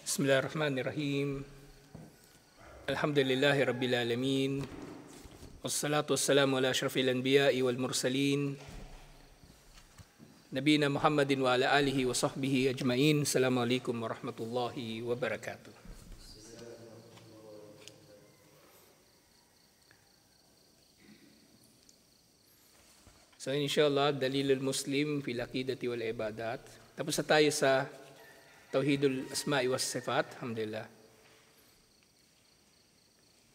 Bismillahirrahmanirrahim. Alhamdulillahi Rabbil Alamin. Wassalatu wassalamu ala asyrafil anbiya'i wal mursalin. Nabiyina Muhammadin wa ala alihi wa sahbihi ajma'in. Assalamualaikum warahmatullahi wabarakatuh. So inshallah, Dalilul Muslim fil Aqidati wal Ibadat. Tapos na tayo sa Tauhidul Asma'i was Sifat, alhamdulillah.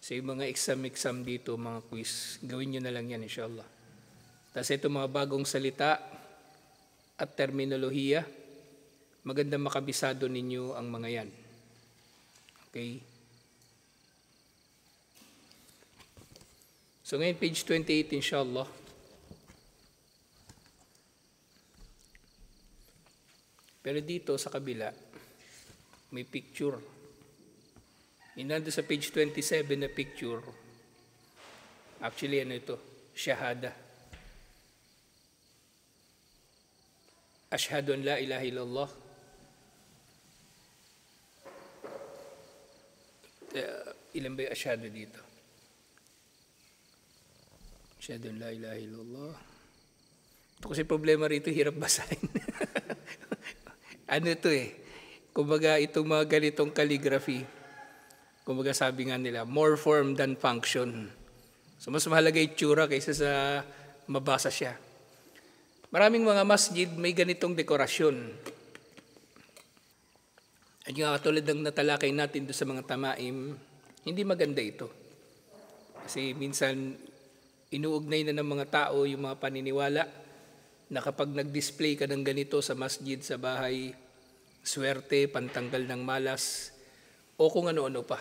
So yung mga exam dito, mga quiz, gawin nyo na lang yan inshallah. Tapos ito mga bagong salita at terminolohiya, maganda makabisado ninyo ang mga yan. Okay? So ngayon page 28 inshallah. Pero dito sa kabila, may picture. Nandun sa page 27 na picture, actually ano ito? Shahada. Ashhadu an la ilaha illallah. Ilan ba yung ashhadu dito? Ashhadu an la ilaha illallah. Ito kasi problema rito, hirap basahin. Ano ito kumbaga itong mga ganitong calligraphy, kumbaga sabi nga nila, more form than function. So mas mahalaga itsura kaysa sa mabasa siya. Maraming mga masjid may ganitong dekorasyon. At yung katulad ng natalakay natin doon sa mga tamaim, hindi maganda ito. Kasi minsan inuugnay na ng mga tao yung mga paniniwala na kapag nag-display ka ng ganito sa masjid, sa bahay, swerte, pantanggal ng malas, o kung ano-ano pa.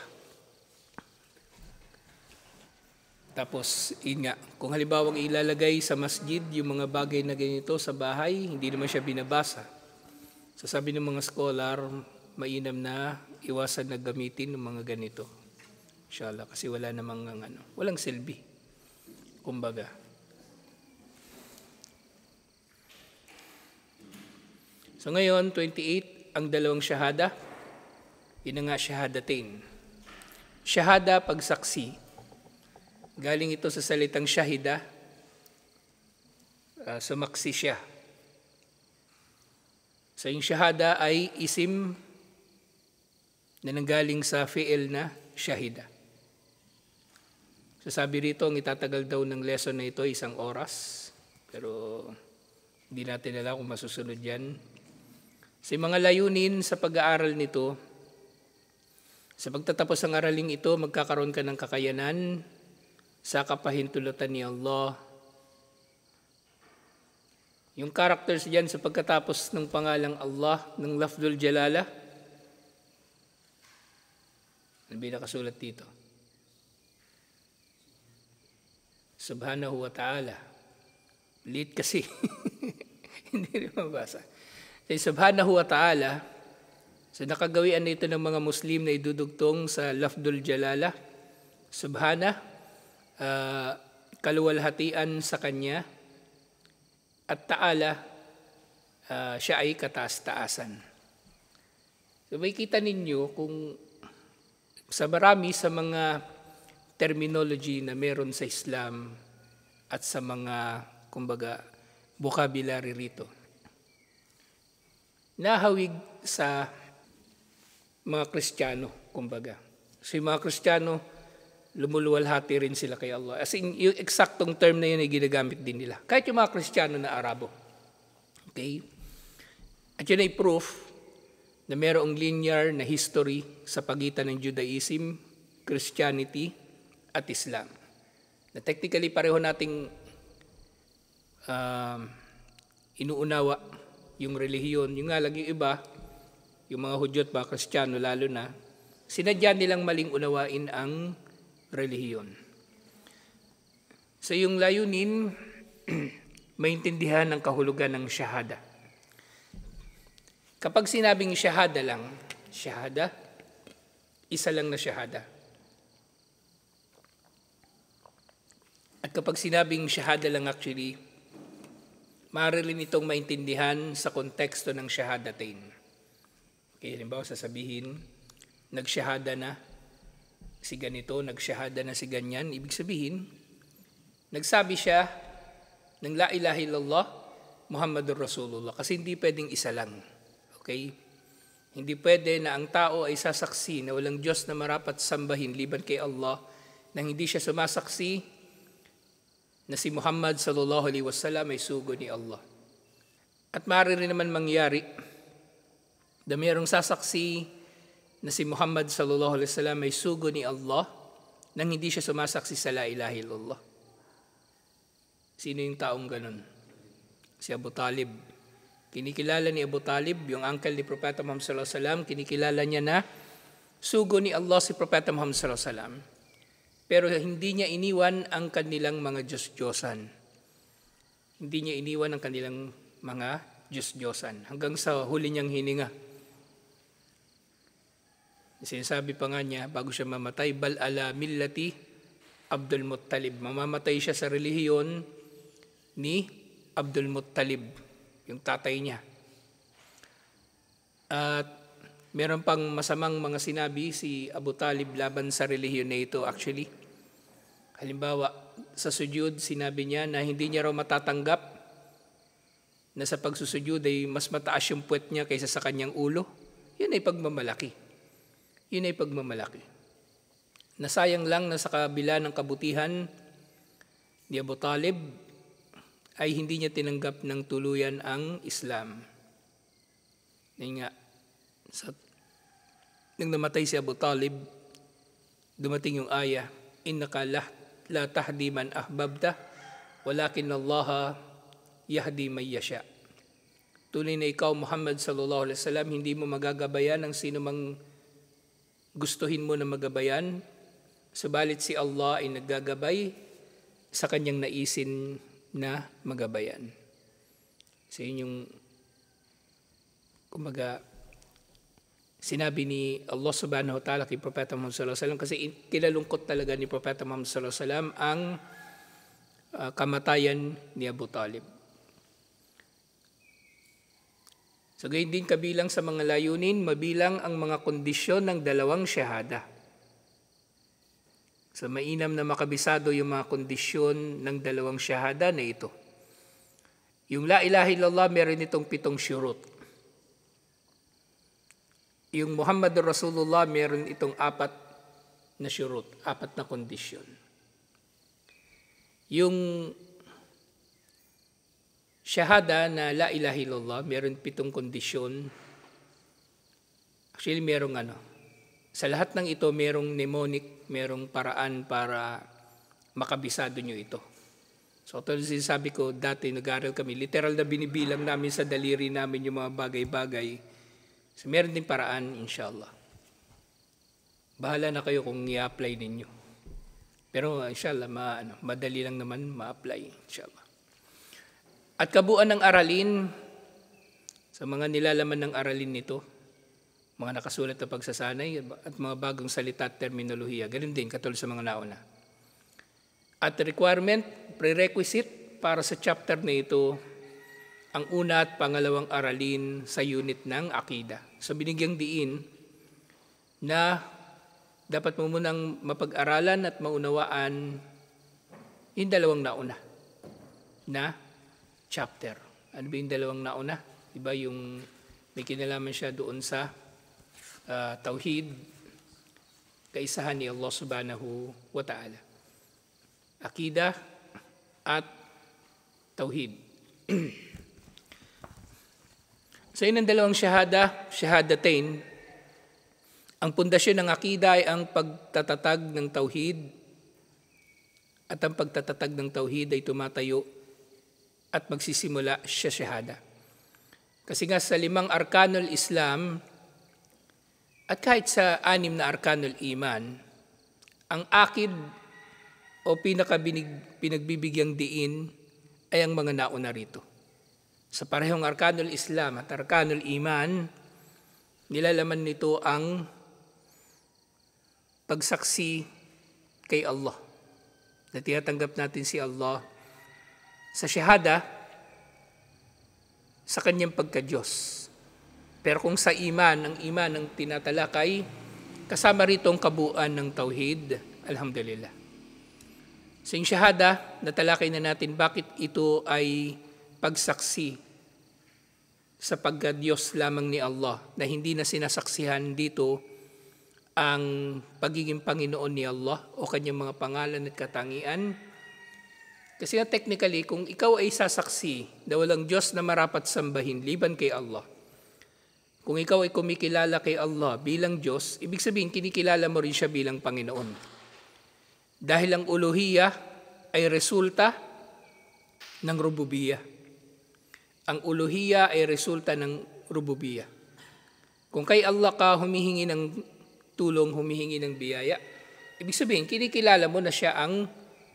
Tapos, yun nga, kung halimbawang ilalagay sa masjid yung mga bagay na ganito sa bahay, hindi naman siya binabasa. So sabi ng mga scholar, mainam na iwasan na gamitin ng mga ganito. Inshallah, kasi wala namang walang silbi. Kumbaga. So ngayon, 28, ang dalawang shahada, yun nga shahadatain. Shahada, pagsaksi. Galing ito sa salitang shahida, sumaksi siya. So yung shahada ay isim na nanggaling sa fi'il na shahida. So sabi rito, ang itatagal daw ng lesson na ito 1 oras. Pero hindi natin alam kung masusunod yan. Sa mga layunin sa pag-aaral nito, sa pagtatapos ng araling ito, magkakaroon ka ng kakayanan sa kapahintulutan ni Allah. Yung characters diyan sa pagkatapos ng pangalang Allah, ng Lafdul Jalala, ano ba nakasulat dito? Subhanahu wa ta'ala. Lit kasi. Hindi rin mabasa. Subhanahu wa ta'ala, so nakagawian nito ng mga Muslim na idudugtong sa Lafdul Jalala. Subhana, kaluwalhatian sa Kanya, at ta'ala, siya ay kataas-taasan. So may kita ninyo kung sa marami sa mga terminology na meron sa Islam at sa mga, kumbaga, vocabulary rito, nahawig sa mga Kristiyano, kumbaga. So yung mga Kristiyano, lumuluwalhati rin sila kay Allah. As in, yung eksaktong term na yun ay ginagamit din nila. Kahit yung mga Kristiyano na Arabo. Okay? At yun ay proof na mayroong linear na history sa pagitan ng Judaism, Christianity, at Islam. Na technically pareho nating inuunawa yung relihiyon. Yung nga lang yung iba, yung mga Hudyo at mga Kristiyano lalo na, sinadya nilang maling unawain ang relihiyon. So yung layunin, maintindihan ang kahulugan ng shahada. Kapag sinabing shahada lang, shahada, isa lang na shahada. At kapag sinabing shahada lang actually, maaari rin itong maintindihan sa konteksto ng shahadatain. Okay, halimbawa sasabihin, nagsyahada na si ganito, nagsyahada na si ganyan. Ibig sabihin, nagsabi siya ng la ilaha illallah, Muhammadur Rasulullah. Kasi hindi pwedeng isa lang. Okay? Hindi pwede na ang tao ay sasaksi na walang Diyos na marapat sambahin liban kay Allah, nang hindi siya sumasaksi na si Muhammad sallallahu alaihi wasallam ay sugo ni Allah. At maaari rin naman mangyari na mayroong sasaksi na si Muhammad sallallahu alaihi wasallam ay sugo ni Allah nang hindi siya sumasaksi sa la ilaha illallah. Sino yung taong ganun? Si Abu Talib. Kinikilala ni Abu Talib, yung uncle ni Propeta Muhammad sallallahu alaihi wasallam, kinikilala niya na sugo ni Allah si Propeta Muhammad sallallahu alaihi wasallam. Pero hindi niya iniwan ang kanilang mga Diyos-Diyosan. Hindi niya iniwan ang kanilang mga Diyos-Diyosan hanggang sa huli niyang hininga. Sinasabi pa nga niya bago siya mamatay, bal ala millati Abdul Muttalib. Mamamatay siya sa relihiyon ni Abdul Muttalib, yung tatay niya. At meron pang masamang mga sinabi si Abu Talib laban sa relihiyon na ito actually. Halimbawa, sa sujud, sinabi niya na hindi niya raw matatanggap na sa pagsusujud ay mas mataas yung puwet niya kaysa sa kanyang ulo. Yun ay pagmamalaki. Yun ay pagmamalaki. Nasayang lang na sa kabila ng kabutihan ni Abu Talib ay hindi niya tinanggap ng tuluyan ang Islam. Ngayon nga, nang namatay si Abu Talib, dumating yung aya, innaka la tahdi man ahbabta, walakin Allah yahdi man yasha. Tunay na ikaw, Muhammad sallallahu alaihi wasallam, hindi mo magagabayan ang sino mang gustuhin mo na magabayan, subalit si Allah ay naggagabay sa kanyang naisin na magabayan. So yun yung kumbaga sinabi ni Allah subhanahu wa ta'ala kay Propeta Muhammad sallallahu alaihi wasallam, kasi kinalungkot talaga ni Propeta Muhammad sallallahu alaihi wasallam ang kamatayan ni Abu Talib. So gayon din kabilang sa mga layunin, mabilang ang mga kondisyon ng dalawang syahada. So mainam na makabisado yung mga kondisyon ng dalawang syahada na ito. Yung la ilaha illallah, meron itong 7 syurut. Yung Muhammadur Rasulullah, meron itong 4 na syurut, 4 na kondisyon. Yung syahada na la ilaha illallah, meron 7 kondisyon. Actually, merong sa lahat ng ito, merong mnemonic, merong paraan para makabisado nyo ito. So, ito sinasabi ko, dati nag-aaral kami, literal na binibilang namin sa daliri namin yung mga bagay-bagay. So, meron din paraan, inshallah. Bahala na kayo kung i-apply ninyo. Pero, inshallah, madali lang naman ma-apply, inshallah. At kabuuan ng aralin, sa mga nilalaman ng aralin nito, mga nakasulat na pagsasanay at mga bagong salita at terminolohiya, ganun din, katulad sa mga nauna. At requirement, prerequisite para sa chapter na ito, ang una at pangalawang aralin sa unit ng Akida. So binigyang diin na dapat mo munang mapag-aralan at maunawaan yung dalawang nauna na chapter. Ano ba yung dalawang nauna? Diba yung may kinalaman siya doon sa tauhid, kaisahan ni Allah subhanahu wa ta'ala. Akida at tauhid. So yun ang dalawang shahadatain. Ang pundasyon ng akida ay ang pagtatatag ng tauhid, at ang pagtatatag ng tauhid ay tumatayo at magsisimula siya shahada. Kasi nga sa 5 arkanul Islam at kahit sa 6 na arkanul iman, ang akid o pinagbibigyang diin ay ang mga nauna rito. Sa parehong arkanul Islam at arkanul iman, nilalaman nito ang pagsaksi kay Allah. Na tinatanggap natin si Allah sa shahada sa kanyang pagka-Diyos. Pero kung sa iman, ang iman ang tinatalakay, Kasama rito ang kabuuan ng tauhid. Alhamdulillah. Sa shahada, natalakay na natin bakit ito ay pagsaksi sa pagka-Diyos lamang ni Allah, na hindi na sinasaksihan dito ang pagiging Panginoon ni Allah o kanyang mga pangalan at katangian. Kasi technically, kung ikaw ay sasaksi na walang Diyos na marapat sambahin liban kay Allah, kung ikaw ay kumikilala kay Allah bilang Diyos, ibig sabihin kinikilala mo rin siya bilang Panginoon. Dahil ang uluhiyah ay resulta ng rububiyah. Ang uluhiyah ay resulta ng rububiyah. Kung kay Allah ka humihingi ng tulong, humihingi ng biyaya, ibig sabihin kinikilala mo na siya ang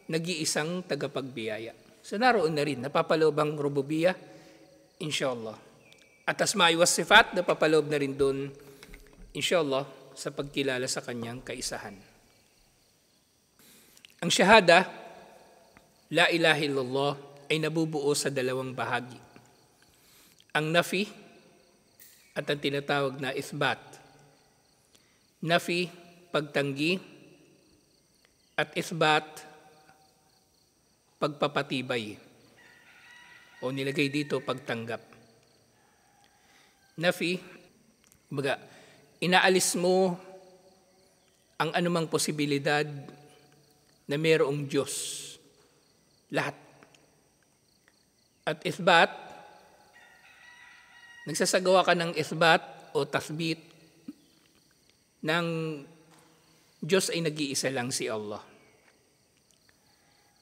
nag-iisang tagapagbiyaya. So naroon na rin, napapaloob ang rububiyah, inshallah. At asma'i was sifat, napapaloob na rin doon, inshallah, sa pagkilala sa kanyang kaisahan. Ang shahada, la ilaha illallah, ay nabubuo sa dalawang bahagi. Ang nafi at ang tinatawag na ithbat. Nafi, pagtanggi, at ithbat, pagpapatibay. O nilagay dito, pagtanggap. Nafi, baga, inaalis mo ang anumang posibilidad na mayroong Diyos. Lahat. At ithbat, nagsasagawa ka ng ithbat o tathbit ng Diyos ay nag-iisa lang si Allah.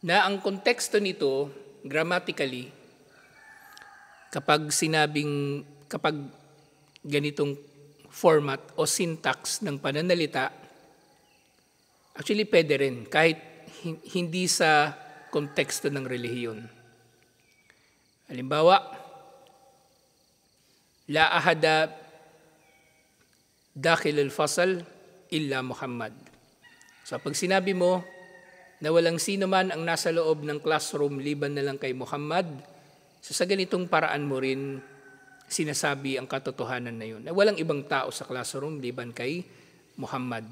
Na ang konteksto nito, grammatically, kapag ganitong format o syntax ng pananalita, actually pwede rin, kahit hindi sa konteksto ng relihiyon. Halimbawa, la ahada dakhil al-fasal illa Muhammad. So pag sinabi mo na walang sino man ang nasa loob ng classroom liban na lang kay Muhammad, so sa ganitong paraan mo rin sinasabi ang katotohanan na yun. Na walang ibang tao sa classroom liban kay Muhammad.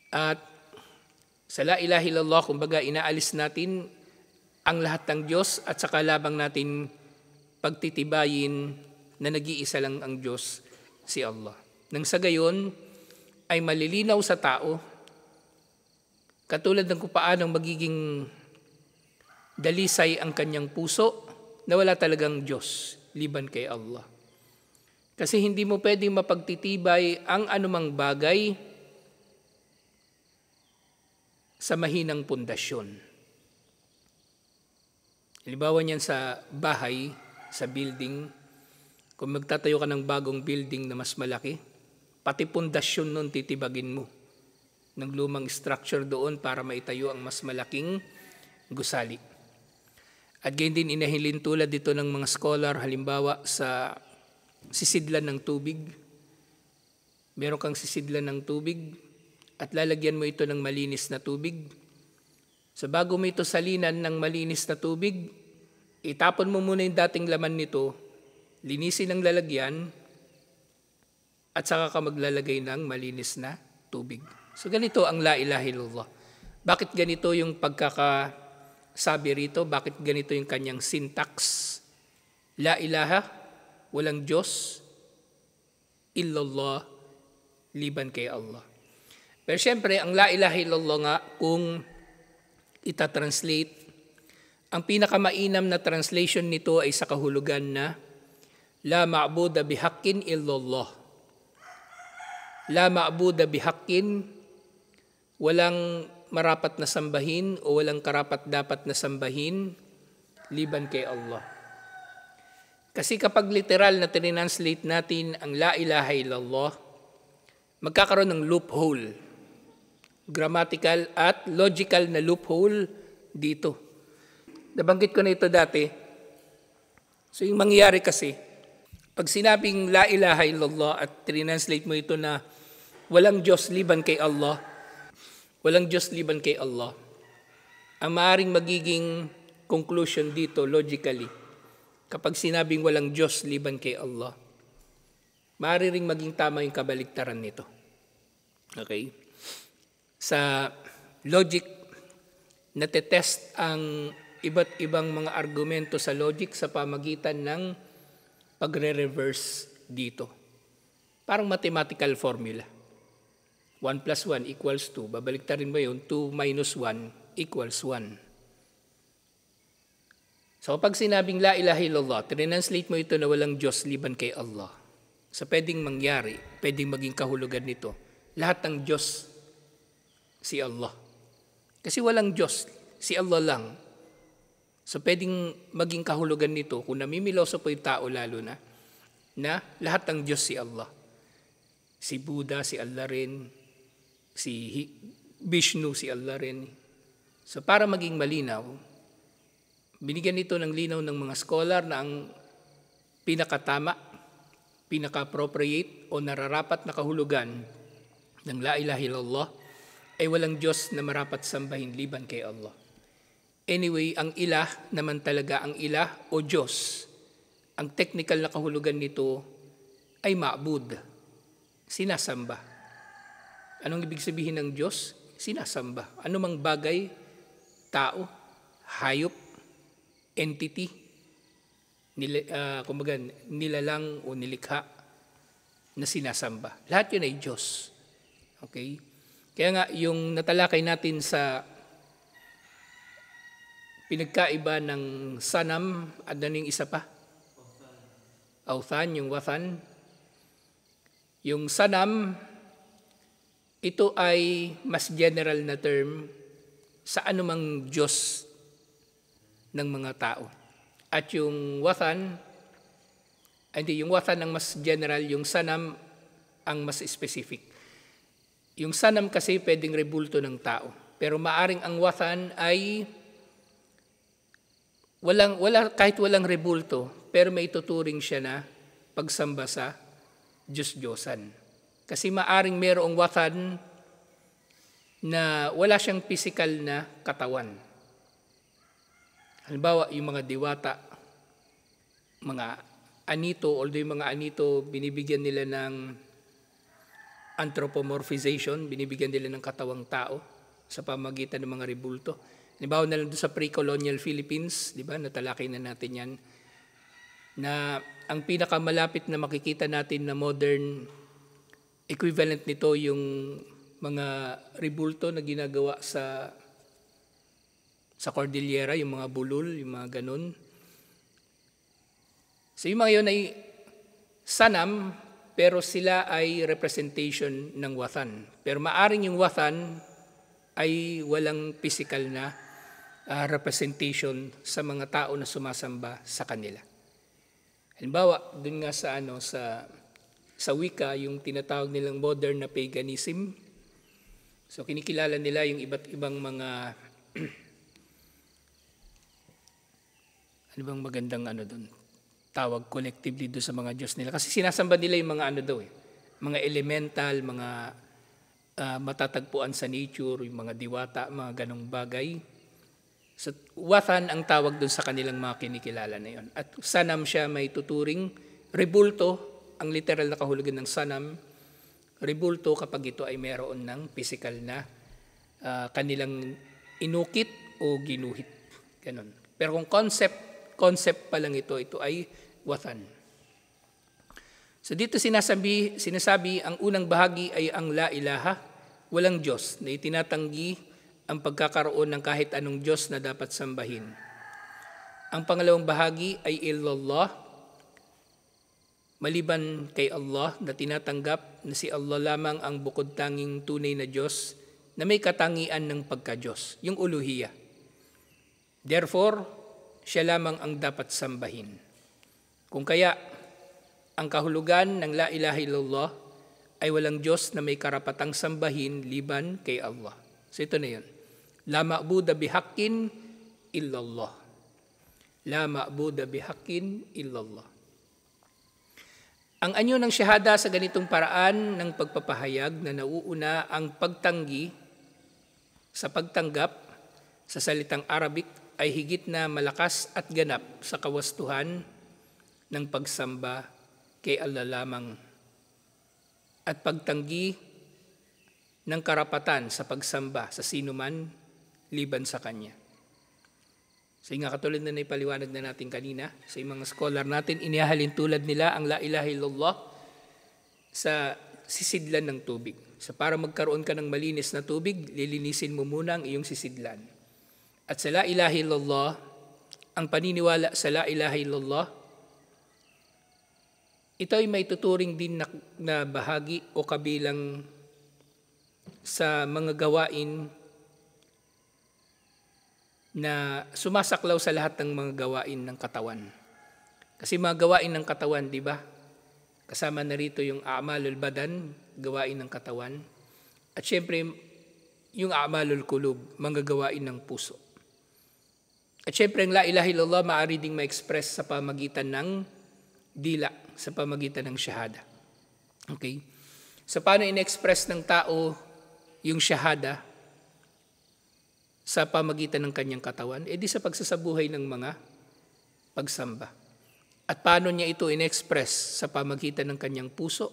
At sa la ilaha illallah, kumbaga inaalis natin ang lahat ng Diyos at saka labang natin pagtitibayin na nag-iisa lang ang Diyos, si Allah. Nang sa gayon ay malilinaw sa tao, katulad ng kung paanong magiging dalisay ang kanyang puso na wala talagang Diyos liban kay Allah. Kasi hindi mo pwedeng mapagtitibay ang anumang bagay sa mahinang pundasyon. Halimbawa niyan sa bahay, sa building, kung magtatayo ka ng bagong building na mas malaki, pati pundasyon nun titibagin mo ng lumang structure doon para maitayo ang mas malaking gusali. At gayon din inahilin tulad dito ng mga scholar, halimbawa sa sisidlan ng tubig. Meron kang sisidlan ng tubig at lalagyan mo ito ng malinis na tubig. So bago mo ito salinan ng malinis na tubig, itapon mo muna yung dating laman nito, linisin ang lalagyan, at saka ka maglalagay ng malinis na tubig. So ganito ang la ilaha illallah. Bakit ganito yung pagkakasabi rito? Bakit ganito yung kanyang syntax? La ilaha, walang Diyos, illallah, liban kay Allah. Pero syempre, ang la ilaha illallah nga, kung itatranslate, ang pinakamainam na translation nito ay sa kahulugan na la ma'buda bihaqqin illallah. La ma'buda bihaqqin, walang marapat na sambahin o walang karapat dapat na sambahin liban kay Allah. Kasi kapag literal na tinranslate natin ang la ilaha illallah, magkakaroon ng loophole. Grammatical at logical na loophole dito. Nabanggit ko na ito dati. So yung mangyayari kasi, pag sinabing la ilaha illallah at tinranslate mo ito na walang Diyos liban kay Allah, walang Diyos liban kay Allah, ang maaaring magiging conclusion dito logically, kapag sinabing walang Diyos liban kay Allah, maaari ring maging tama yung kabaligtaran nito. Okay? Sa logic, natetest ang iba't ibang mga argumento sa logic sa pamagitan ng pagre-reverse dito. Parang mathematical formula. 1 plus 1 equals 2. Babaliktarin mo yun, 2 minus 1 equals 1. So pag sinabing la ilaha illallah, translate mo ito na walang Diyos liban kay Allah. So pwedeng mangyari, pwedeng maging kahulugan nito. Lahat ng Diyos, si Allah. Kasi walang Diyos, si Allah lang. So pwedeng maging kahulugan nito, kung namimiloso po yung tao lalo na lahat ng Diyos si Allah. Si Buddha, si Allah rin. Si Vishnu, si Allah rin. So para maging malinaw, binigyan nito ng linaw ng mga scholar na ang pinakatama, pinaka-appropriate o nararapat na kahulugan ng la ilaha illallah ay walang Diyos na marapat sambahin liban kay Allah. Anyway, ang ilah naman talaga, ang ilah o Diyos, ang technical na kahulugan nito ay ma'bud, sinasamba. Anong ibig sabihin ng Diyos? Sinasamba. Ano mang bagay, tao, hayop, entity, nilalang o nilikha na sinasamba. Lahat yun ay Diyos. Okay? Kaya nga, yung natalakay natin sa pinagkaiba ng sanam, at ano yung isa pa? Authan, yung wathan. Yung sanam, ito ay mas general na term sa anumang Diyos ng mga tao. At yung wathan, yung wathan ang mas general, yung sanam ang mas specific. Yung sanam kasi pwedeng rebulto ng tao. Pero maaring ang wathan ay kahit walang rebulto, pero may tuturing siya na pagsamba sa Diyos-Diyosan. Kasi maaring mayroong wathan na wala siyang physical na katawan. Halimbawa, yung mga diwata, mga anito, although yung mga anito, binibigyan nila ng anthropomorphization, binibigyan nila ng katawang tao sa pamagitan ng mga rebulto. Halimbawa na lang doon sa pre-colonial Philippines, di ba, natalakay na natin yan, na ang pinakamalapit na makikita natin na modern equivalent nito yung mga rebulto na ginagawa sa Cordillera, yung mga bulol, yung mga ganun. So yung mga yun ay sanam, pero sila ay representation ng wathan. Pero maaring yung wathan ay walang physical na representation sa mga tao na sumasamba sa kanila. Halimbawa, dun nga sa wika, yung tinatawag nilang modern na paganism. So kinikilala nila yung iba't ibang mga ano bang magandang doon? Tawag collectively doon sa mga Diyos nila. Kasi sinasamba nila yung mga mga elemental, mga matatagpuan sa nature, yung mga diwata, mga ganong bagay. So wathan ang tawag doon sa kanilang mga kinikilala na yon. At sanam siya may tuturing, rebulto, ang literal na kahulugan ng sanam, rebulto kapag ito ay mayroon ng physical na kanilang inukit o ginuhit. Ganon. Pero kung concept pa lang ito ay wathan. So dito sinasabi ang unang bahagi ay ang la ilaha, walang Diyos, na itinatanggi ang pagkakaroon ng kahit anong Diyos na dapat sambahin. Ang pangalawang bahagi ay illallah, maliban kay Allah na tinatanggap na si Allah lamang ang bukod tanging tunay na Diyos na may katangian ng pagka-Diyos, yung uluhiyah. Therefore, siya lamang ang dapat sambahin. Kung kaya, ang kahulugan ng la ilaha illallah ay walang Diyos na may karapatang sambahin liban kay Allah. So ito na yun. La ma'buda bihaqqin illallah. La ma'buda bihaqqin illallah. Ang anyo ng syahada sa ganitong paraan ng pagpapahayag na nauuna ang pagtanggi sa pagtanggap sa salitang Arabic ay higit na malakas at ganap sa kawastuhan ng pagsamba kay Allah lamang at pagtanggi ng karapatan sa pagsamba sa sinuman liban sa Kanya. So nga katulad na naipaliwanag na natin kanina, sa mga scholar natin, inihahalin tulad nila ang la ilaha illallah sa sisidlan ng tubig. So para magkaroon ka ng malinis na tubig, lilinisin mo muna ang iyong sisidlan. At sa la ilaha illallah, ang paniniwala sa la ilaha illallah, ito ay may tuturing din na bahagi o kabilang sa mga gawain na sumasaklaw sa lahat ng mga gawain ng katawan. Kasi mga gawain ng katawan, di ba? Kasama na rito yung a'malul badan, gawain ng katawan. At syempre, yung a'malul kulub, mga gawain ng puso. At syempre, ang la ilaha illallah maaari ding ma-express sa pamagitan ng dila, sa pamagitan ng shahada. Okay? So, paano in-express ng tao yung shahada sa pamagitan ng kanyang katawan? Di sa pagsasabuhay ng mga pagsamba. At paano niya ito in-express sa pamagitan ng kanyang puso?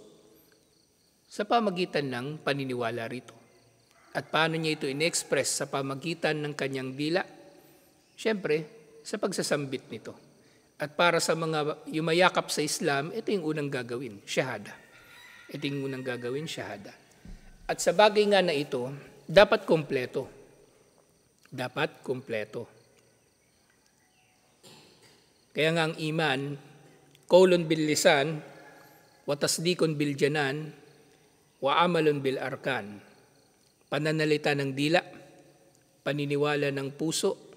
Sa pamagitan ng paniniwala rito. At paano niya ito in-express sa pamagitan ng kanyang dila? Siyempre, sa pagsasambit nito. At para sa mga yumayakap sa Islam, ito yung unang gagawin, shahada. Ito yung unang gagawin, shahada. At sa bagay nga na ito, dapat kompleto. Dapat kompleto. Kaya nga ang iman, qaulun bil lisan, wa tasdikun bil janan, wa amalun bil arkan. Pananalita ng dila, paniniwala ng puso,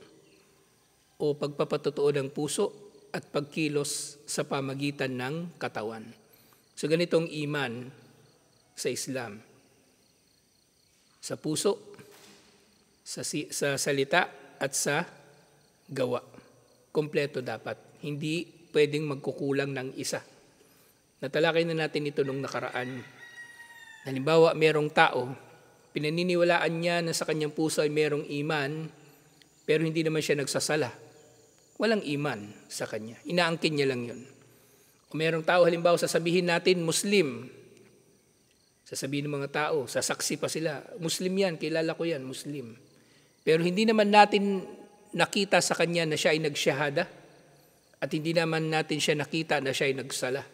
o pagpapatotoo ng puso, at pagkilos sa pamagitan ng katawan. So ganitong iman sa Islam. Sa puso, sa salita at sa gawa. Kompleto dapat. Hindi pwedeng magkukulang ng isa. Natalakay na natin ito nung nakaraan. Halimbawa, merong tao, pinaniniwalaan niya na sa kanyang puso ay merong iman, pero hindi naman siya nagsasala. Walang iman sa kanya. Inaangkin niya lang yun. Kung merong tao, halimbawa, sasabihin natin, Muslim. Sasabihin ng mga tao, sasaksi pa sila, Muslim yan, kilala ko yan, Muslim. Pero hindi naman natin nakita sa kanya na siya ay nagsyahada at hindi naman natin siya nakita na siya ay nagsala.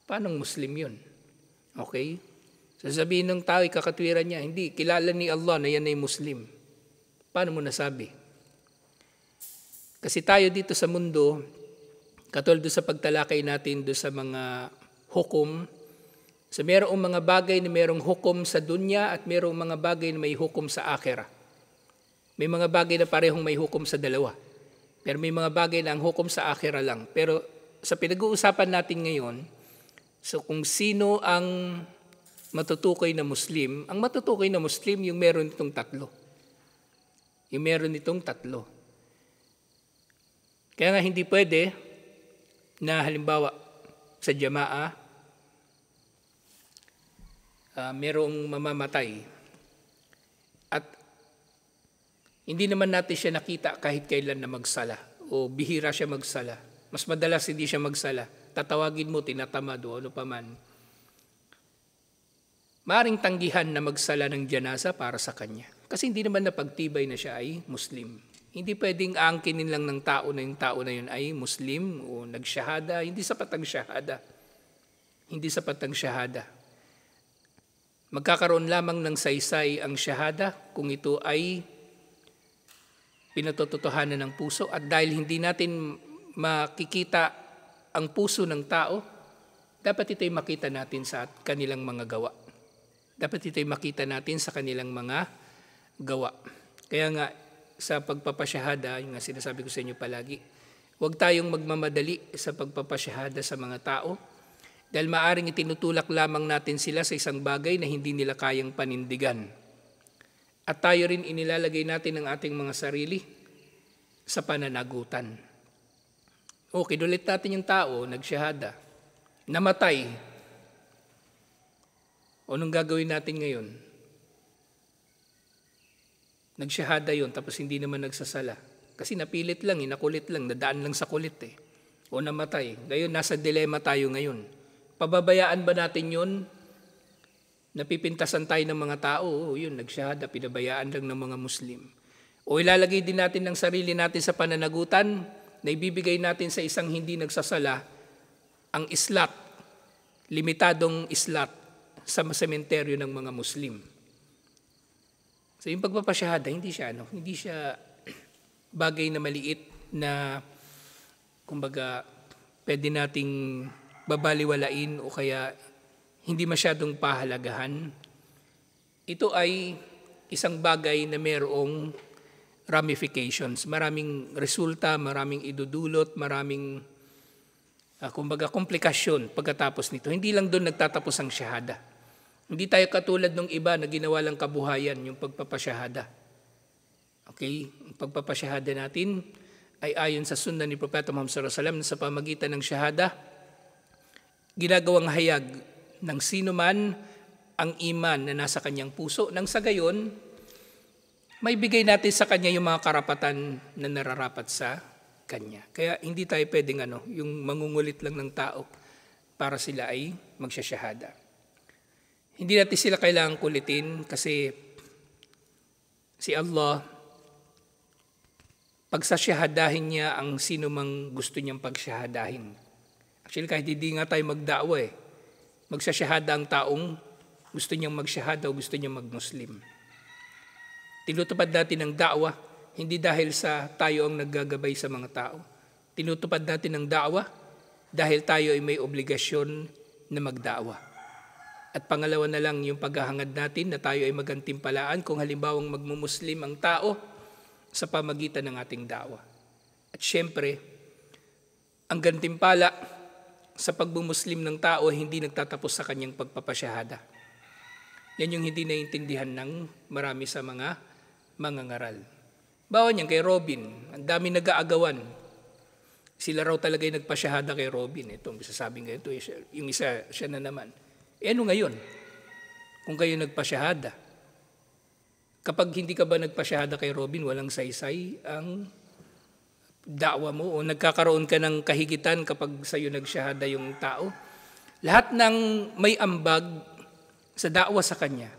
Paano Muslim yun? Okay? Sasabihin ng tao, ikakatwiran niya, hindi, kilala ni Allah na yan ay Muslim. Paano mo nasabi? Kasi tayo dito sa mundo, katulad sa pagtalakay natin do sa mga hukom, so mayroong mga bagay na mayroong hukom sa dunya at mayroong mga bagay na may hukom sa akhirah. May mga bagay na parehong may hukom sa dalawa. Pero may mga bagay na ang hukom sa akhirah lang. Pero sa pinag-uusapan natin ngayon, so kung sino ang matutukoy na Muslim, ang matutukoy na Muslim yung meron itong tatlo. Yung meron itong tatlo. Kaya nga hindi pwede na halimbawa sa jamaa, merong mamamatay at hindi naman natin siya nakita kahit kailan na magsala o bihira siya magsala. Mas madalas hindi siya magsala. Tatawagin mo, tinatamad o ano paman. Maaring tanggihan na magsala ng janasa para sa kanya. Kasi hindi naman napagtibay na siya ay Muslim. Hindi pwedeng aangkinin lang ng tao na yung tao na yun ay Muslim o nagsyahada. Hindi sapat ang syahada. Hindi sapat ang syahada. Magkakaroon lamang ng saysay ang syahada kung ito ay pinatototohanan ng puso. At dahil hindi natin makikita ang puso ng tao, dapat ito'y makita natin sa kanilang mga gawa. Dapat ito'y makita natin sa kanilang mga gawa. Kaya nga, sa pagpapasyahada, yung nga sinasabi ko sa inyo palagi, huwag tayong magmamadali sa pagpapasyahada sa mga tao dahil maaring itinutulak lamang natin sila sa isang bagay na hindi nila kayang panindigan. At tayo rin inilalagay natin ang ating mga sarili sa pananagutan. O, kinulit natin yung tao, nagsyahada, namatay. O, anong gagawin natin ngayon? Nagsyahada yun, tapos hindi naman nagsasala. Kasi napilit lang, nakulit lang, nadaan lang sa kulit O namatay. Ngayon, nasa dilema tayo ngayon. Pababayaan ba natin yun Napipintasan tayo ng mga tao, yun, nagsyahada, pinabayaan lang ng mga Muslim. O ilalagay din natin ng sarili natin sa pananagutan na ibibigay natin sa isang hindi nagsasala ang islat, limitadong islat sa sementeryo ng mga Muslim. So yung pagpapasyahada, hindi siya bagay na maliit na kumbaga pwede nating babaliwalain o kaya hindi masyadong pahalagahan. Ito ay isang bagay na mayroong ramifications, maraming resulta, maraming idudulot, maraming kumbaga komplikasyon pagkatapos nito. Hindi lang doon nagtatapos ang syahada. Hindi tayo katulad ng iba na ginawa lang kabuhayan yung pagpapasyahada. Okay? Ang pagpapasyahada natin ay ayon sa sunna ni Propeta Muhammad sallallahu alaihi wasallam na sa pamagitan ng syahada, ginagawang hayag ng sino man ang iman na nasa kanyang puso. Nang sa gayon, may bigay natin sa kanya yung mga karapatan na nararapat sa kanya. Kaya hindi tayo pwedeng yung mangungulit lang ng tao para sila ay magsasyahada. Hindi natin sila kailangang kulitin kasi si Allah, pagsasyahadahin niya ang sino mang gusto niyang pagsyahadahin. Actually, kahit hindi nga tayo magda'wa magsasyahada ang taong gusto niyang magsyahada o gusto niyang magmuslim. Tinutupad natin ang da'wa, hindi dahil sa tayo ang naggagabay sa mga tao. Tinutupad natin ang da'wa dahil tayo ay may obligasyon na magda'wa. At pangalawa na lang yung paghahangad natin na tayo ay magantimpalaan kung halimbawang magmumuslim ang tao sa pamagitan ng ating da'wa. At syempre, ang gantimpala sa pagbumuslim ng tao hindi nagtatapos sa kanyang pagpapasyahada. Yan yung hindi naiintindihan ng marami sa mga mangangaral. Bawa niyan kay Robin, ang dami nag-aagawan. Sila raw talaga yung nagpasyahada kay Robin. Ito, masasabing kayo ito, yung isa, siya na naman. Ano ngayon? Kung kayo nagpasyahada, kapag hindi ka ba nagpasyahada kay Robin, walang saysay ang da'wa mo o nagkakaroon ka ng kahigitan kapag sa'yo nagsyahada yung tao. Lahat ng may ambag sa da'wa sa kanya,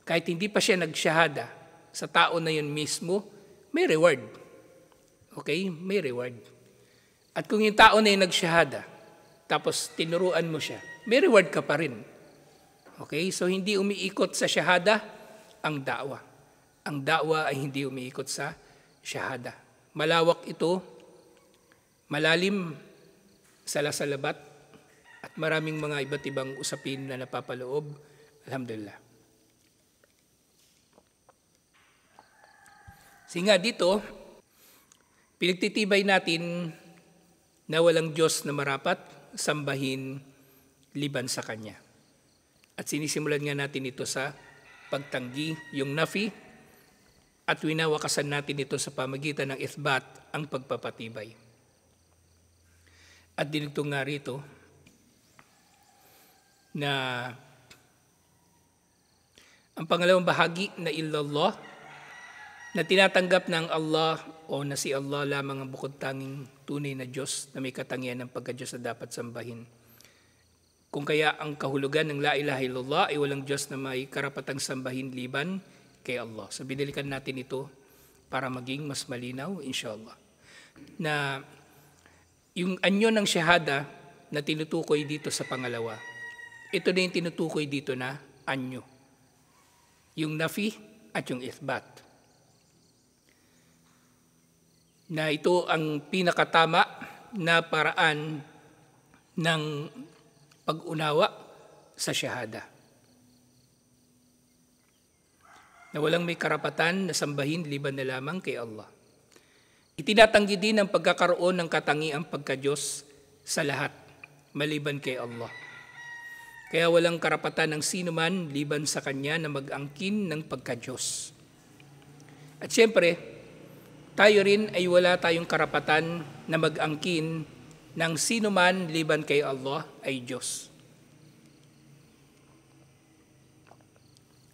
kahit hindi pa siya nagsyahada, sa tao na yun mismo, may reward. Okay? May reward. At kung yung tao na yung nagsyahada, tapos tinuruan mo siya, may reward ka pa rin. Okay? So hindi umiikot sa syahada ang da'wa. Ang da'wa ay hindi umiikot sa syahada. Malawak ito, malalim, salasalabat, at maraming mga iba't ibang usapin na napapaloob. Alhamdulillah. Nga dito, pinagtitibay natin na walang Diyos na marapat sambahin liban sa Kanya. At sinisimulan nga natin ito sa pagtanggi, yung nafi, at winawakasan natin ito sa pamagitan ng ithbat, ang pagpapatibay. At dinugtong nga rito na ang pangalawang bahagi na illallah, na tinatanggap ng Allah o na si Allah lamang ang bukod tanging tunay na Diyos na may katangian ng pagka-Diyos na dapat sambahin. Kung kaya ang kahulugan ng la ilaha illallah ay walang Diyos na may karapatang sambahin liban kay Allah. So binilikan natin ito para maging mas malinaw, inshallah. Na yung anyo ng syahada na tinutukoy dito sa pangalawa, ito na yung tinutukoy dito na anyo. Yung nafi at yung ithbat. Na ito ang pinakatama na paraan ng pag-unawa sa syahada. Na walang may karapatan na sambahin liban na lamang kay Allah. Itinatanggi din ang pagkakaroon ng katangiang pagka-Diyos sa lahat, maliban kay Allah. Kaya walang karapatan ng sino man liban sa Kanya na mag-angkin ng pagka-Diyos. At siyempre, tayo rin ay wala tayong karapatan na mag-angkin ng sino man liban kay Allah ay Diyos.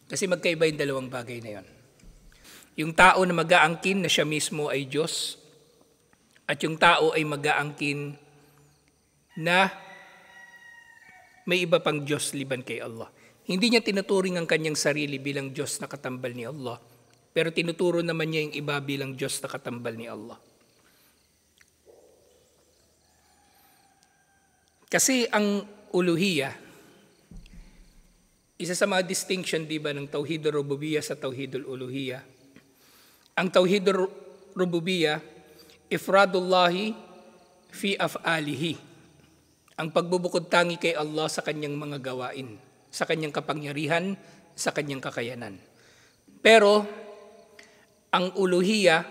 Kasi magkaiba yung dalawang bagay na yon. Yung tao na mag-aangkin na siya mismo ay Diyos at yung tao ay mag-aangkin na may iba pang Diyos liban kay Allah. Hindi niya tinuturing ang kanyang sarili bilang Diyos na katambal ni Allah. Pero tinuturo naman niya yung iba bilang Diyos na katambal ni Allah. Kasi ang uluhiyah, isa sa mga distinction, di ba, ng Tauhidul Rububiyyah sa Tauhidul Uluhiyah. Ang Tauhidul Rububiyyah, ifradullahi fi af'alihi. Ang pagbubukod tangi kay Allah sa kanyang mga gawain, sa kanyang kapangyarihan, sa kanyang kakayanan. Pero ang uluhiyah,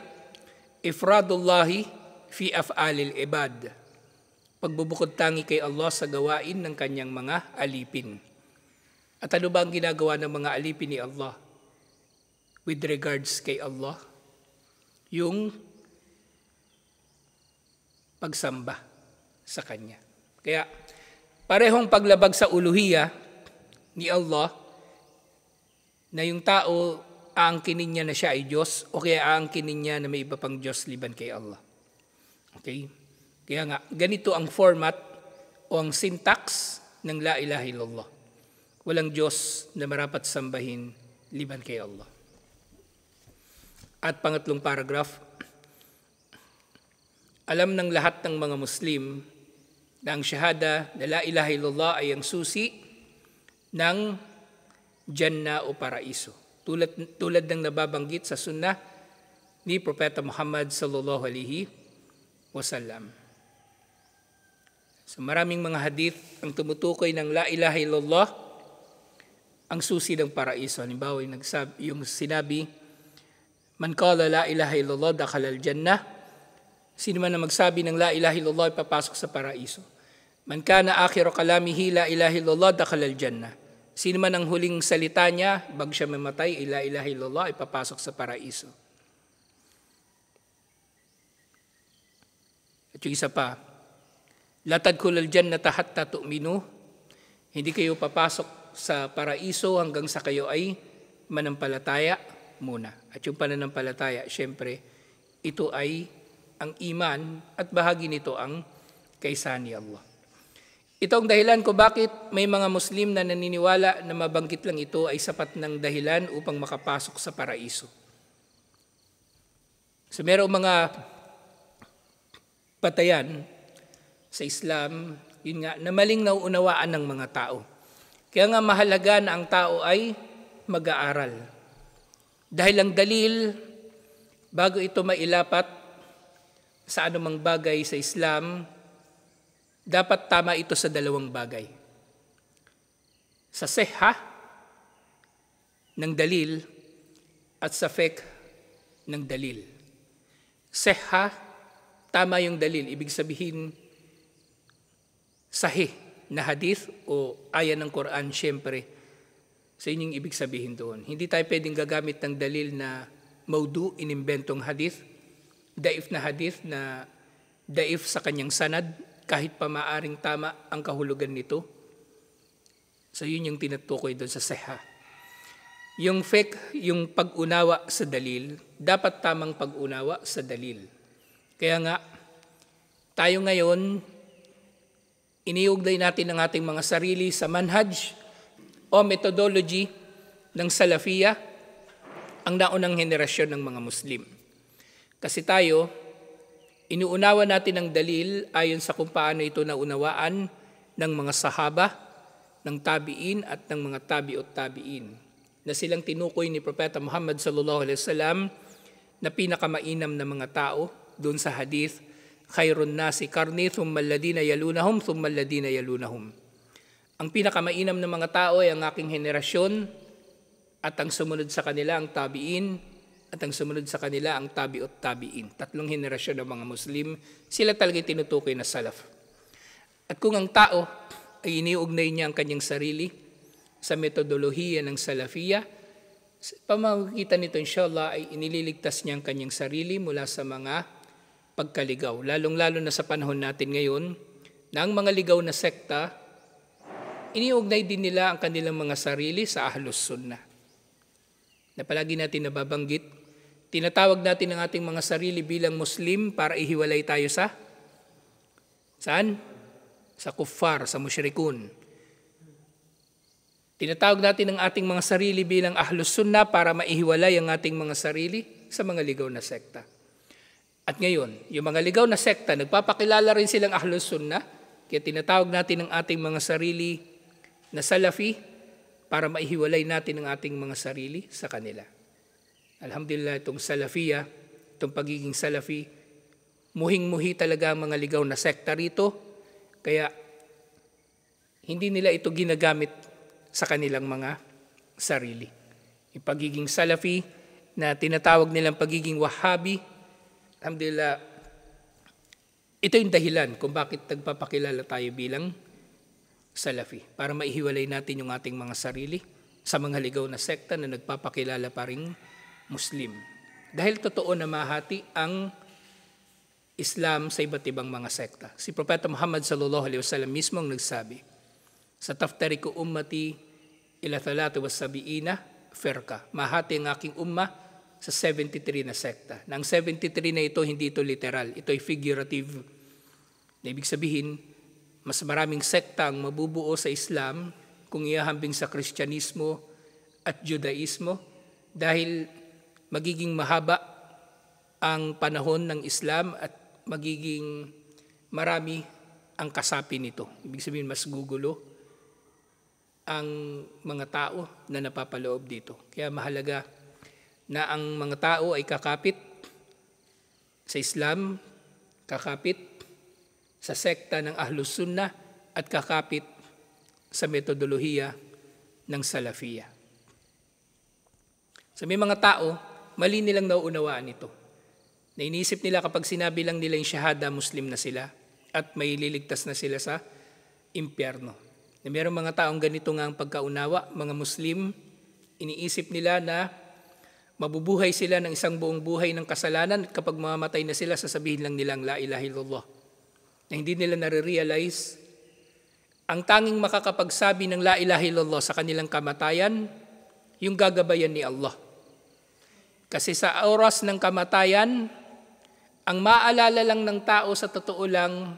ifradullahi fi af'alil ibad. Pagbubukod tangi kay Allah sa gawain ng kanyang mga alipin. At ano ba ang ginagawa ng mga alipin ni Allah with regards kay Allah? Yung pagsamba sa Kanya. Kaya parehong paglabag sa uluhiyah ni Allah na yung tao aangkinin niya na siya ay Diyos o kaya aangkinin niya na may iba pang Diyos liban kay Allah. Okay? Kaya nga, ganito ang format o ang syntax ng La ilaha illallah. Walang Diyos na marapat sambahin liban kay Allah. At pangatlong paragraph, alam ng lahat ng mga Muslim na ang shahada na La ilaha illallah ay ang susi ng Jannah o paraiso. Tulad ng nababanggit sa sunnah ni Propeta Muhammad sallallahu alaihi wasallam. So maraming mga hadith ang tumutukoy ng La ilaha illallah ang susi ng paraiso. Halimbawa yung sinabi, man qala la ilaha illallah dakhala al-jannah. Sino man na magsabi ng la ilaha illallah ay papasok sa paraiso. Man kana akhiru kalamihi la ilaha illallah dakhala al-jannah. Sino man ang huling salita niya bago siya mamatay ay la ilaha illallah ay papasok sa paraiso. At yung isa pa, la tadkhulul jannata hatta tu'minu. Hindi kayo papasok sa paraiso hanggang sa kayo ay manampalataya muna. At yung pananampalataya, syempre, ito ay ang iman at bahagi nito ang kaysahan ni Allah. Ito ang dahilan ko bakit may mga Muslim na naniniwala na mabanggit lang ito ay sapat ng dahilan upang makapasok sa paraiso. So merong mga patayan sa Islam, yun nga, na maling nauunawaan ng mga tao. Kaya nga mahalaga na ang tao ay mag-aaral. Dahil ang dalil, bago ito mailapat sa anumang bagay sa Islam, dapat tama ito sa dalawang bagay. Sa sihha ng dalil at sa fiqh ng dalil. Sihha, tama yung dalil. Ibig sabihin, sahih na hadith o aya ng Quran, syempre, sa inyong ibig sabihin doon. Hindi tayo pwedeng gagamit ng dalil na maudu, inimbentong hadith, daif na hadith na daif sa kanyang sanad, kahit pa maaring tama ang kahulugan nito. So yun yung tinutukoy doon sa sihha. Yung fiqh, yung pag-unawa sa dalil, dapat tamang pag-unawa sa dalil. Kaya nga, tayo ngayon, iniugnay natin ang ating mga sarili sa manhaj o methodology ng Salafiyah, ang naunang henerasyon ng mga Muslim. Kasi tayo, inuunawa natin ang dalil ayon sa kung paano ito naunawaan ng mga sahaba, ng tabi'in at ng mga tabi'ut tabi'in, na silang tinukoy ni Propeta Muhammad sallallahu alaihi wasallam na pinakamainam na mga tao doon sa hadith, khairun nasi karni thumma alladhina yalunahum thumma alladhina yalunahum. Ang pinakamainam na mga tao ay ang aking henerasyon at ang sumunod sa kanila ang tabi'in at ang sumunod sa kanila ang tabi'ut tabi'in. Tatlong henerasyon ng mga Muslim, sila talaga tinutukoy na salaf. At kung ang tao ay iniugnay niya ang kanyang sarili sa metodolohiya ng Salafiyah, pamamagitan nito inshallah ay inililigtas niya ang kanyang sarili mula sa mga pagkaligaw. Lalong-lalo na sa panahon natin ngayon na ang mga ligaw na sekta, iniugnay din nila ang kanilang mga sarili sa Ahlus Sunnah. Na palagi natin nababanggit, tinatawag natin ang ating mga sarili bilang Muslim para ihiwalay tayo sa saan? Sa kuffar, sa musyrikun. Tinatawag natin ang ating mga sarili bilang Ahlus Sunnah para maihiwalay ang ating mga sarili sa mga ligaw na sekta. At ngayon, yung mga ligaw na sekta, nagpapakilala rin silang Ahlus Sunnah, kaya tinatawag natin ang ating mga sarili na Salafi para maihiwalay natin ang ating mga sarili sa kanila. Alhamdulillah, itong Salafiyah, itong pagiging Salafi, muhing-muhi talaga ang mga ligaw na sekta rito, kaya hindi nila ito ginagamit sa kanilang mga sarili. Yung pagiging Salafi na tinatawag nilang pagiging Wahhabi, alhamdulillah, ito yung dahilan kung bakit nagpapakilala tayo bilang Salafi. Para maihiwalay natin yung ating mga sarili sa mga ligaw na sekta na nagpapakilala pa ring Muslim. Dahil totoo na mahati ang Islam sa iba't ibang mga sekta. Si Propeta Muhammad sallallahu alaihi wasallam mismo ang nagsabi, sa taftariku ummati ila 73 firqa. Mahati ang aking umma sa 73 na sekta. Nang 73 na ito, hindi ito literal. Ito ay figurative. Na ibig sabihin, mas maraming sekta ang mabubuo sa Islam kung iahambing sa Kristyanismo at Judaismo dahil magiging mahaba ang panahon ng Islam at magiging marami ang kasapi nito. Ibig sabihin, mas gugulo ang mga tao na napapaloob dito. Kaya mahalaga na ang mga tao ay kakapit sa Islam, kakapit sa sekta ng Ahlus Sunnah at kakapit sa metodolohiya ng Salafiyah. Sa may mga tao, mali nilang nauunawaan ito. Na iniisip nila kapag sinabi lang nila yung shahada, Muslim na sila at may liligtas na sila sa impyerno. Na mayroong mga taong ganito nga ang pagkaunawa, mga Muslim, iniisip nila na mabubuhay sila ng isang buong buhay ng kasalanan at kapag mamamatay na sila, sasabihin lang nilang la ilaha illallah. Na hindi nila nare-realize, ang tanging makakapagsabi ng la ilaha illallah sa kanilang kamatayan, yung gagabayan ni Allah. Kasi sa oras ng kamatayan, ang maalala lang ng tao sa totoo lang,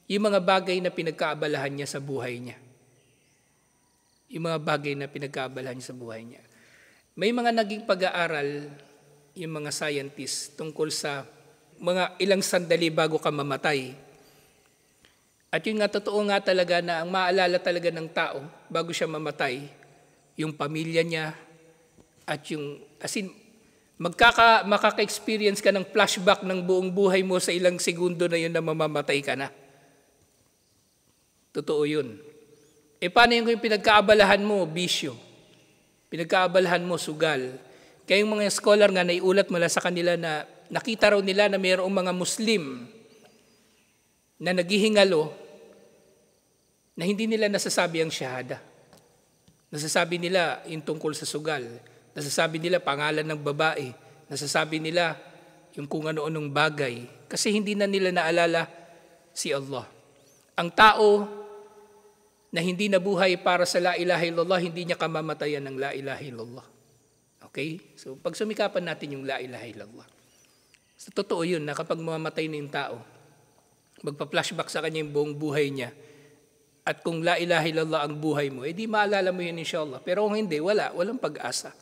yung mga bagay na pinagkaabalahan niya sa buhay niya. Yung mga bagay na pinagkaabalahan niya sa buhay niya. May mga naging pag-aaral, yung mga scientists, tungkol sa mga ilang sandali bago ka mamatay. At yun nga, totoo nga talaga na ang maalala talaga ng tao bago siya mamatay, yung pamilya niya, at yung, makaka-experience ka ng flashback ng buong buhay mo sa ilang segundo na yun na mamamatay ka na. Totoo yun. Paano yung pinagkaabalahan mo? Bisyo. Pinagkaabalahan mo, sugal. Kaya yung mga scholar nga, naiulat mula sa kanila na nakita raw nila na mayroong mga Muslim na naghihingalo na hindi nila nasasabi ang shahada. Nasasabi nila yung tungkol sa sugal. Nasasabi nila pangalan ng babae. Nasasabi nila yung kung ano-anong bagay. Kasi hindi na nila naalala si Allah. Ang tao na hindi nabuhay para sa la ilaha illallah, hindi niya kamamatayan ng la ilaha illallah. Okay? So pag sumikapan natin yung la ilaha illallah. So totoo yun na kapag mamamatay na yung tao, magpa-flashback sa kanya yung buong buhay niya. At kung la ilaha illallah ang buhay mo, di maalala mo yun inshallah. Pero kung hindi, walang pag-asa.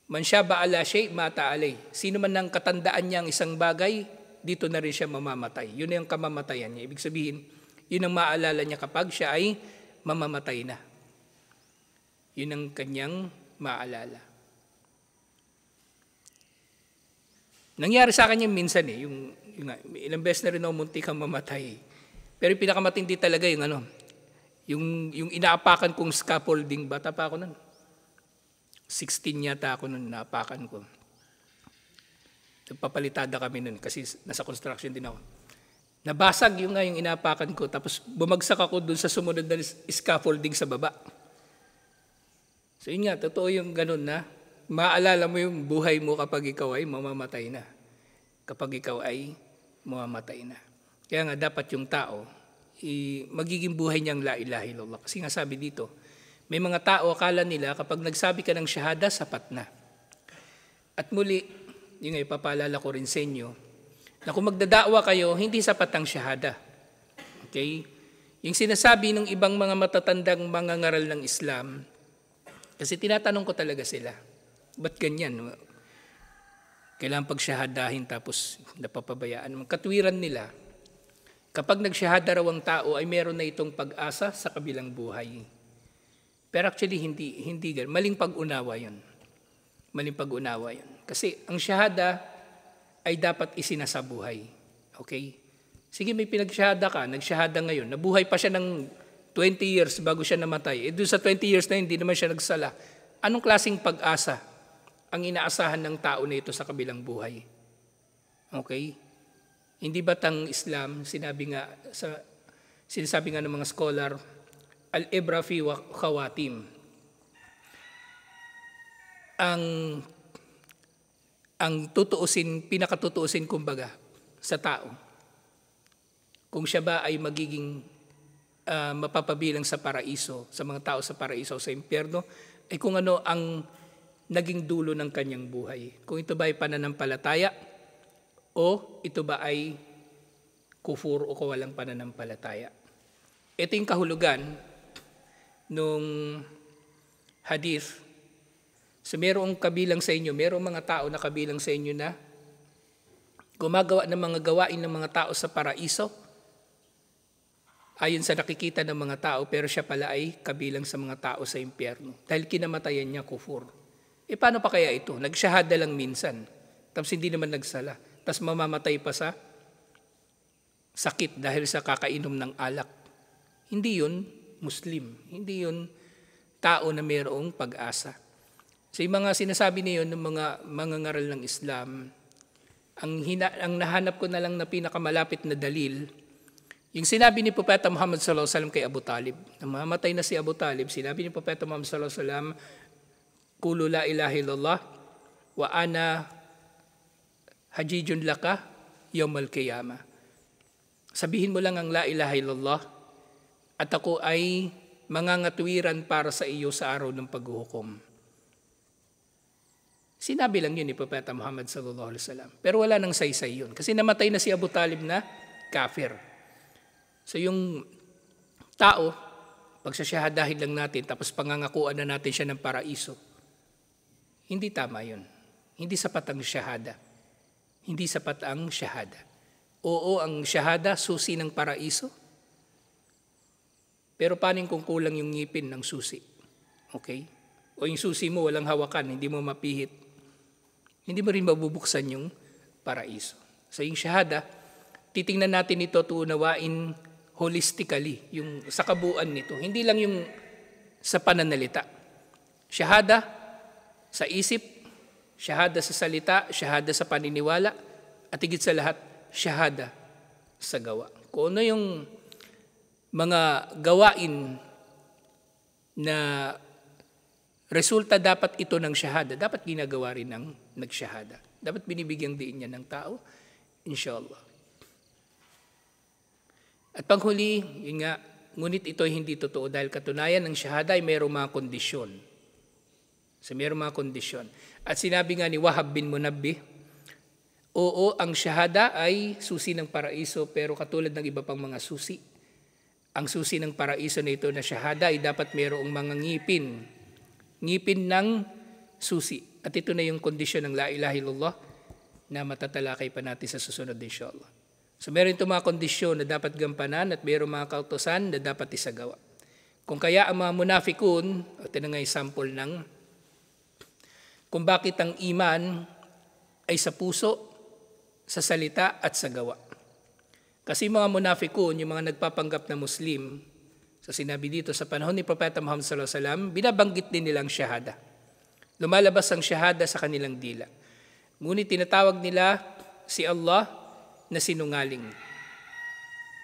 Man syaba ala shay, mata alay. Sino man nang katandaan niya ang isang bagay, dito na rin siya mamamatay. Yun yung kamamatayan niya. Ibig sabihin, yun ang maalala niya kapag siya ay mamamatay na. Yun ang kanyang maalala. Nangyari sa akin yung minsan yung ilang beses na rin ako muntik kang mamatay. Pero yung pinakamatindi talaga yung inaapakan kong scaffolding, bata pa ako nun. 16 yata ako nun, naapakan ko. Nagpapalitada kami nun kasi nasa construction din ako. Nabasag yung inaapakan ko, tapos bumagsak ako dun sa sumunod na scaffolding sa baba. So yun nga, totoo yung ganun na maalala mo yung buhay mo kapag ikaw ay mamamatay na. Kapag ikaw ay mamamatay na. Kaya nga dapat yung tao, magiging buhay niyang la ilaha illallah. Kasi nga sabi dito, may mga tao akala nila kapag nagsabi ka ng shahada, sapat na. At muli, yung ipapaalala ko rin sa inyo, na kung magdadakwa kayo, hindi sapat ang shahada. Okay? Yung sinasabi ng ibang mga matatandang mga ngaral ng Islam, kasi tinatanong ko talaga sila, ba't ganyan? Kailangan pagsyahadahin tapos napapabayaan. Katwiran nila, kapag nagsyahada raw ang tao ay meron na itong pag-asa sa kabilang buhay. Pero actually hindi ganun. Maling pag-unawa yun. Maling pag-unawa yun. Kasi ang syahada ay dapat isinasabuhay. Okay? Sige, may pinagsyahada ka, nagsyahada ngayon, nabuhay pa siya ng 20 years bago siya namatay. Doon sa 20 years na hindi naman siya nagsala. Anong klaseng pag-asa ang inaasahan ng tao na ito sa kabilang buhay? Okay? Hindi ba't ang Islam, sinasabi nga ng mga scholar, al-ibra fi khawatim. Ang pinakatutuusin kumbaga sa tao, kung siya ba ay magiging mapapabilang sa paraiso, sa mga tao sa paraiso o sa impyerno, ay kung ano ang naging dulo ng kanyang buhay. Kung ito ba ay pananampalataya o ito ba ay kufur o kawalang pananampalataya. Ito yung kahulugan nung hadith. So merong kabilang sa inyo, merong mga tao na kabilang sa inyo na gumagawa ng mga gawain ng mga tao sa paraiso, ayon sa nakikita ng mga tao, pero siya pala ay kabilang sa mga tao sa impyerno. Dahil kinamatayan niya kufur. Paano pa kaya ito? Nagsyahada lang minsan, tapos hindi naman nagsala, tapos mamamatay pa sa sakit dahil sa kakainom ng alak. Hindi yun Muslim. Hindi yun tao na mayroong pag-asa. So yung mga sinasabi niyon ng mga ngaral ng Islam, ang nahanap ko na lang na pinakamalapit na dalil, yung sinabi ni Propeta Muhammad sallallahu alaihi wasallam kay Abu Talib, namamatay na si Abu Talib, sinabi ni Propeta Muhammad sallallahu alaihi wasallam, "Qulu la ilaha illallah wa ana hajijun laka yawmal qiyamah." Sabihin mo lang ang la ilaha illallah at ako ay mangangatwiran para sa iyo sa araw ng paghuhukom. Sinabi lang yun ni Propeta Muhammad sallallahu alaihi wasallam. Pero wala nang saysay yun kasi namatay na si Abu Talib na kafir. So yung tao, pagsasyahadahin lang natin tapos pangangakuan na natin siya ng paraiso, hindi tama yun. Hindi sapat ang syahada. Hindi sapat ang syahada. Oo, ang syahada, susi ng paraiso. Pero paano kung kulang yung ngipin ng susi? Okay? O yung susi mo walang hawakan, hindi mo mapihit. Hindi mo rin mabubuksan yung paraiso. So yung syahada, titingnan natin ito at unawain holistically, yung sa kabuuan nito. Hindi lang yung sa pananalita. Syahada sa isip, syahada sa salita, syahada sa paniniwala, at higit sa lahat, syahada sa gawa. Kung ano yung mga gawain na resulta dapat ito ng syahada, dapat ginagawa rin ng nagsyahada. Dapat binibigyang diin niya ng tao, inshallah. At panghuli, yun nga, ngunit ito ay hindi totoo dahil katunayan ng syahada ay mayroong mga kondisyon. So mayroong mga kondisyon. At sinabi nga ni Wahab bin Munabbih, oo, ang syahada ay susi ng paraiso pero katulad ng iba pang mga susi. Ang susi ng paraiso na ito na syahada ay dapat mayroong mga ngipin. Ngipin ng susi. At ito na yung kondisyon ng la ilaha illallah na matatalakay pa natin sa susunod inshallah. So meron itong mga kondisyon na dapat gampanan at meron mga kautosan na dapat isagawa. Kung kaya ang mga munafikun, ito na nga sample ng kung bakit ang iman ay sa puso, sa salita at sa gawa. Kasi mga munafikun, yung mga nagpapanggap na Muslim, sa sinabi dito sa panahon ni Propeta Muhammad sallallahu alaihi wasallam, binabanggit din nilang syahada. Lumalabas ang syahada sa kanilang dila. Ngunit tinatawag nila si Allah na sinungaling.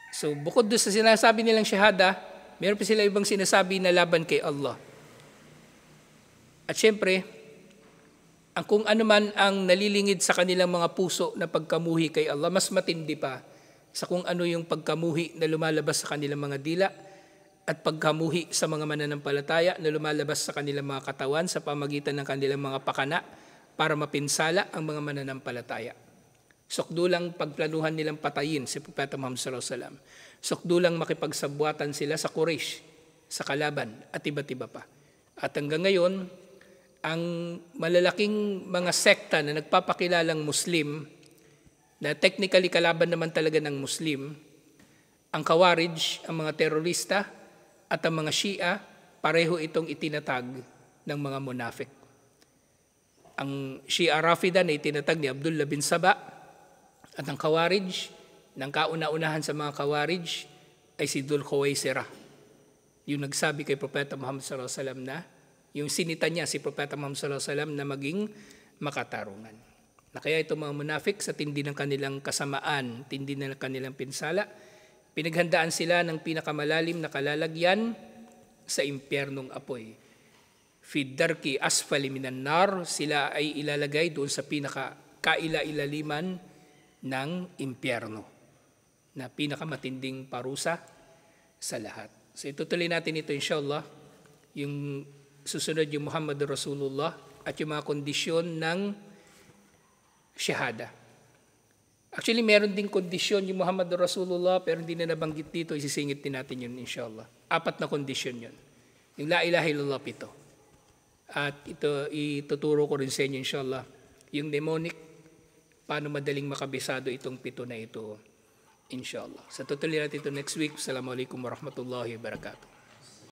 So bukod doon sa sinasabi nilang syahada, meron pa sila ibang sinasabi na laban kay Allah. At syempre, kung ano man ang nalilingid sa kanilang mga puso na pagkamuhi kay Allah, mas matindi pa sa kung ano yung pagkamuhi na lumalabas sa kanilang mga dila at pagkamuhi sa mga mananampalataya na lumalabas sa kanilang mga katawan sa pamagitan ng kanilang mga pakana para mapinsala ang mga mananampalataya. Sukdulang pagplanuhan nilang patayin si Propeta Muhammad sallallahu alaihi wasallam. Sukdulang makipagsabwatan sila sa Quraysh, sa kalaban at iba't iba pa. At hanggang ngayon, ang malalaking mga sekta na nagpapakilalang Muslim, na technically kalaban naman talaga ng Muslim, ang Khawarij, ang mga terorista, at ang mga Shia, pareho itong itinatag ng mga munafik. Ang Shia Rafida na itinatag ni Abdullah bin Saba, at ang Khawarij, ng kauna-unahan sa mga Khawarij, ay si Dhul Khuwaisirah. Yung nagsabi kay Propeta Muhammad sallallahu alaihi wasallam na, yung sinita niya si Propeta Muhammad sallallahu alaihi wasallam na maging makatarungan. Na kaya itong mga munafik sa tindi ng kanilang kasamaan, tindi ng kanilang pinsala, pinaghandaan sila ng pinakamalalim na kalalagyan sa impyernong apoy. Fi darki asfali minan nar, sila ay ilalagay doon sa pinaka-kaila-ilaliman ng impyerno, na pinakamatinding parusa sa lahat. So itutuloy natin ito inshallah, yung susunod yung Muhammad Rasulullah at yung mga kondisyon ng shahada. Actually, meron ding kondisyon yung Muhammad Rasulullah pero hindi na nabanggit dito, isisingit din natin yun inshallah. 4 na kondisyon yun. Yung la ilaha illallah 7. At ito ituturo ko rin sa inyo inshallah, yung mnemonic, paano madaling makabisado itong 7 na ito inshallah. Sa tutuloy natin ito next week. Assalamualaikum warahmatullahi wabarakatuh.